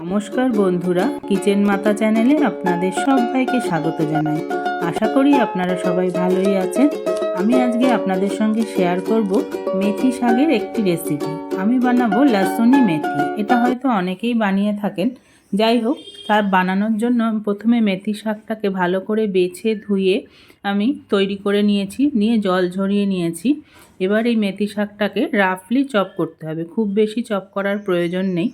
নমস্কার বন্ধুরা, কিচেন মাতা চ্যানেলে আপনাদের সবাইকে স্বাগত জানাই। আশা করি আপনারা সবাই ভালোই আছেন। আমি আজকে আপনাদের সঙ্গে শেয়ার করব মেথি শাকের একটি রেসিপি। আমি বানাবো লসুনি মেথি। এটা হয়তো অনেকেই বানিয়ে থাকেন। যাই হোক, তার বানানোর জন্য প্রথমে মেথি শাকটাকে ভালো করে বেছে ধুয়ে আমি তৈরি করে নিয়েছি, নিয়ে জল ঝরিয়ে নিয়েছি। এবার এই মেথি শাকটাকে রাফলি চপ করতে হবে, খুব বেশি চপ করার প্রয়োজন নেই।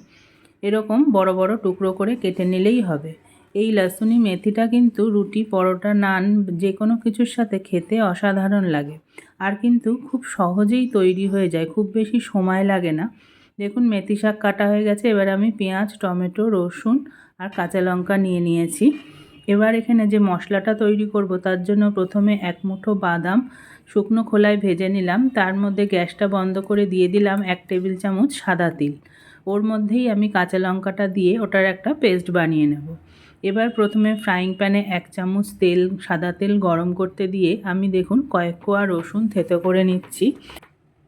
এরকম বড় বড় টুকরো করে কেটে নিলেই হবে। এই লসুনি মেথিটা কিন্তু রুটি, পরোটা, নান যে কোনো কিছুর সাথে খেতে অসাধারণ লাগে। আর কিন্তু খুব সহজেই তৈরি হয়ে যায়, খুব বেশি সময় লাগে না। দেখুন মেথি শাক কাটা হয়ে গেছে। এবার আমি পেঁয়াজ, টমেটো, রসুন আর কাঁচা লঙ্কা নিয়ে নিয়েছি। এবার এখানে যে মশলাটা তৈরি করব তার জন্য প্রথমে এক মুঠো বাদাম শুকনো খোলায় ভেজে নিলাম। তার মধ্যে গ্যাসটা বন্ধ করে দিয়ে দিলাম 1 টেবিল চামচ সাদা তিল। ওর মধ্যেই আমি কাঁচা লঙ্কাটা দিয়ে ওটার একটা পেস্ট বানিয়ে নেব। এবার প্রথমে ফ্রাইং প্যানে 1 চামচ তেল, সাদা তেল গরম করতে দিয়ে আমি দেখুন কয়েক কোয়া রসুন থেতো করে নিচ্ছি।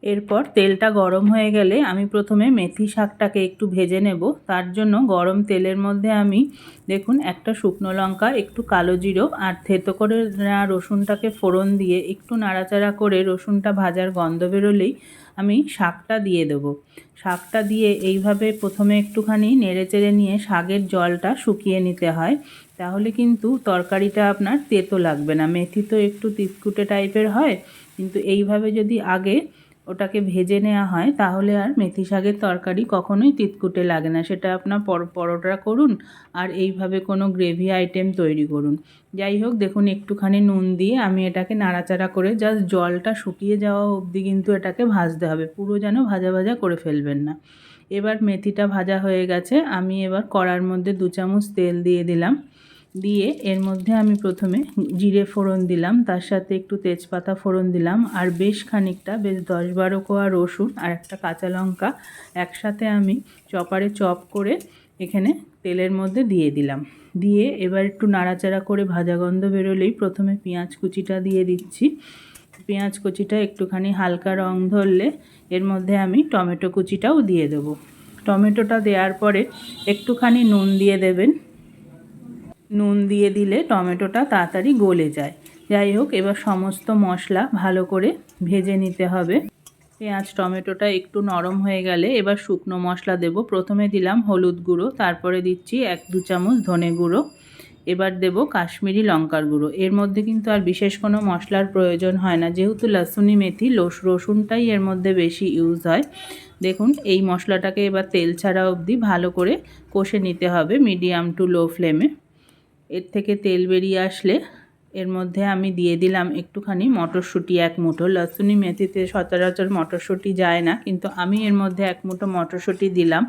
এরপর তেলটা গরম হয়ে গেলে আমি প্রথমে মেথি শাকটাকে একটু ভেজে নেব। তার জন্য গরম তেলের মধ্যে আমি দেখুন একটা শুকনো লঙ্কা, একটু কালো জিরো আর থেতো করে রসুনটাকে ফোড়ন দিয়ে একটু নাড়াচাড়া করে রসুনটা ভাজার গন্ধ বেরোলেই আমি শাকটা দিয়ে দেব। শাকটা দিয়ে এইভাবে প্রথমে একটুখানি নেড়েচেড়ে নিয়ে শাকের জলটা শুকিয়ে নিতে হয়, তাহলে কিন্তু তরকারিটা আপনার তেতো লাগবে না। মেথি তো একটু তিতকুটে টাইপের হয়, কিন্তু এইভাবে যদি আগে ওটাকে ভেজে নেওয়া হয় তাহলে আর মেথি শাকের তরকারি কখনোই তিতকুটে লাগে না। সেটা আপনার পরোটা করুন আর এইভাবে কোনো গ্রেভি আইটেম তৈরি করুন। যাই হোক, দেখুন একটুখানি নুন দিয়ে আমি এটাকে নাড়াচাড়া করে জাস্ট জলটা শুকিয়ে যাওয়া অবধি কিন্তু এটাকে ভাজতে হবে, পুরো যেন ভাজা ভাজা করে ফেলবেন না। এবার মেথিটা ভাজা হয়ে গেছে। আমি এবার কড়ার মধ্যে 2 চামচ তেল দিয়ে দিলাম। দিয়ে এর মধ্যে আমি প্রথমে জিরে ফোড়ন দিলাম, তার সাথে একটু তেজপাতা ফোড়ন দিলাম আর বেশ 10-12 কোয়া রসুন আর একটা কাঁচা লঙ্কা একসাথে আমি চপারে চপ করে এখানে তেলের মধ্যে দিয়ে দিলাম। দিয়ে এবার একটু নাড়াচাড়া করে ভাজা গন্ধ বেরোলেই প্রথমে পেঁয়াজ কুচিটা দিয়ে দিচ্ছি। পেঁয়াজ কুচিটা একটুখানি হালকা রং ধরলে এর মধ্যে আমি টমেটো কুচিটাও দিয়ে দেবো। টমেটোটা দেওয়ার পরে একটুখানি নুন দিয়ে দেবেন। নুন দিয়ে দিলে টমেটোটা তাড়াতাড়ি গলে যায়। যাই হোক, এবার সমস্ত মশলা ভালো করে ভেজে নিতে হবে। পেঁয়াজ টমেটোটা একটু নরম হয়ে গেলে এবার শুকনো মশলা দেব। প্রথমে দিলাম হলুদ গুঁড়ো, তারপরে দিচ্ছি 1-2 চামচ ধনে গুঁড়ো। এবার দেব কাশ্মীরি লঙ্কার গুঁড়ো। এর মধ্যে কিন্তু আর বিশেষ কোনো মশলার প্রয়োজন হয় না, যেহেতু লসুনি মেথি রসুনটাই এর মধ্যে বেশি ইউজ হয়। দেখুন এই মশলাটাকে এবার তেল ছাড়া অবধি ভালো করে কষে নিতে হবে মিডিয়াম টু লো ফ্লেমে। এর থেকে তেল বেরিয়ে আসলে এর মধ্যে আমি দিয়ে দিলাম একটুখানি মটরশুঁটি 1 মুঠো। লসুনি মেথিতে সচরাচর মটরশুঁটি যায় না, কিন্তু আমি এর মধ্যে 1 মুঠো মটরশুঁটি দিলাম।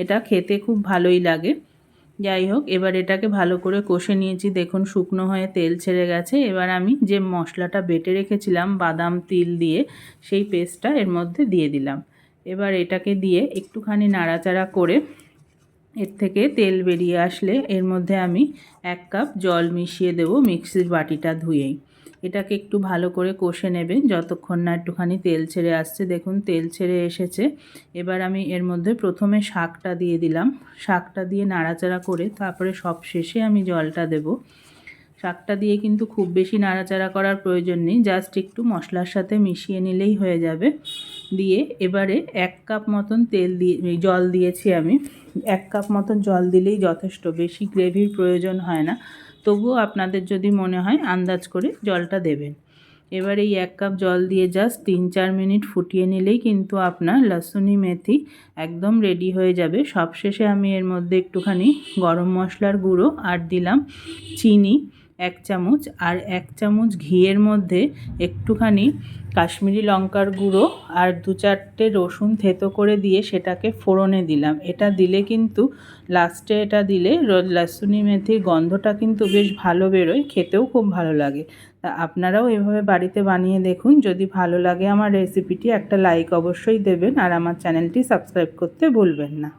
এটা খেতে খুব ভালোই লাগে। যাই হোক, এবার এটাকে ভালো করে কষে নিয়েছি। দেখুন শুকনো হয়ে তেল ছেড়ে গেছে। এবার আমি যে মশলাটা বেটে রেখেছিলাম বাদাম তিল দিয়ে, সেই পেস্টটা এর মধ্যে দিয়ে দিলাম। এবার এটাকে দিয়ে একটুখানি নাড়াচাড়া করে এর থেকে তেল বেরিয়ে আসলে এর মধ্যে আমি 1 কাপ জল মিশিয়ে দেব মিক্সির বাটিটা ধুয়েই। এটাকে একটু ভালো করে কষে নেবেন যতক্ষণ না একটুখানি তেল ছেড়ে আসছে। দেখুন তেল ছেড়ে এসেছে। এবার আমি এর মধ্যে প্রথমে শাকটা দিয়ে দিলাম। শাকটা দিয়ে নাড়াচাড়া করে তারপরে সব শেষে আমি জলটা দেব। শাকটা দিয়ে কিন্তু খুব বেশি নাড়াচাড়া করার প্রয়োজন নেই, জাস্ট একটু মশলার সাথে মিশিয়ে নিলেই হয়ে যাবে। দিয়ে এবারে 1 কাপ মতন জল দিয়েছি আমি। 1 কাপ মতন জল দিলেই যথেষ্ট, বেশি গ্রেভির প্রয়োজন হয় না। তবুও আপনাদের যদি মনে হয় আন্দাজ করে জলটা দেবেন। এবার এই 1 কাপ জল দিয়ে জাস্ট 3-4 মিনিট ফুটিয়ে নিলেই কিন্তু আপনার লসুনি মেথি একদম রেডি হয়ে যাবে। সবশেষে আমি এর মধ্যে একটুখানি গরম মশলার গুঁড়ো আর দিলাম চিনি 1 চামচ আর 1 চামচ ঘিয়ের মধ্যে একটুখানি কাশ্মীরি লঙ্কার গুঁড়ো আর 2-4টে রসুন থেতো করে দিয়ে সেটাকে ফোড়নে দিলাম। এটা দিলে কিন্তু লাস্টে এটা দিলে লসুনি মেথির গন্ধটা কিন্তু বেশ ভালো বেরোয়, খেতেও খুব ভালো লাগে। তা আপনারাও এভাবে বাড়িতে বানিয়ে দেখুন। যদি ভালো লাগে আমার রেসিপিটি একটা লাইক অবশ্যই দেবেন আর আমার চ্যানেলটি সাবস্ক্রাইব করতে ভুলবেন না।